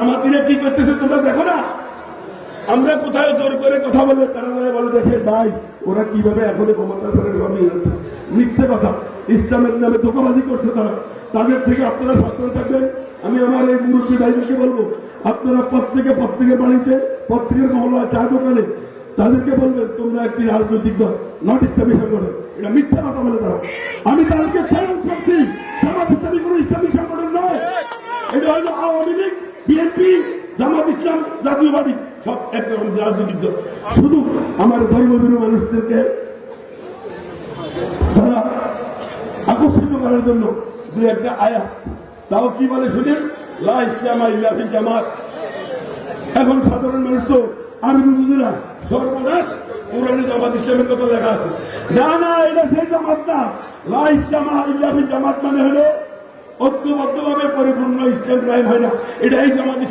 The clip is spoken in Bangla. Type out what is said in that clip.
আমাদের কি করতেছে তোমরা দেখো না? আমরা কোথায় জোর করে কথা বললে তারা বলে দেখে ভাই ওরা কিভাবে এখনো ক্ষমতা ছেড়ে ঘুমিয়ে যাচ্ছে, মিথ্যে কথা, ইসলামের নামে ধোঁকাবাজি করছে তারা। তাদের থেকে আপনারা সচেতন থাকবেন। আমি আমার এই মুরব্বী ভাইদেরকে বলবো, আপনারা প্রত্যেকের বাড়িতে, প্রত্যেকের মহল্লা, চা দোকানে তাদেরকে বলবেন তোমরা একটি রাজনৈতিক দল, নট ইসলামী সংগঠন। এটা মিথ্যা কথা বলে তারা। আমি তাদেরকে চ্যালেঞ্জ করছি, জামাত ইসলামী কোন ইসলামী সংগঠন নয়। এটা হলো আওয়ামী লীগ, বিএনপি, জামাত ইসলাম, জাতীয় পার্টি, সব একরকম রাজনৈতিক দল। শুধু আমার ধর্মবিরোধী মানুষদেরকে তারা আকর্ষিত করার জন্য দুই একটা আয়াত, তাও কি বলে শুনেন, লা ইসলামা ইল্লা ফিল জামাত। এখন সাধারণ মানুষ তো আরবি বুঝে না, সর্বনাশ, কোরআনে জামাত ইসলামের কথা লেখা আছে। না না, এটা সেই জামাত না। লা ইসলামা ইল্লা ফিল জামাত মানে হলো ঐক্যবদ্ধভাবে পরিপূর্ণ ইসলাম কায়েম হয় না, এটাই জামাত।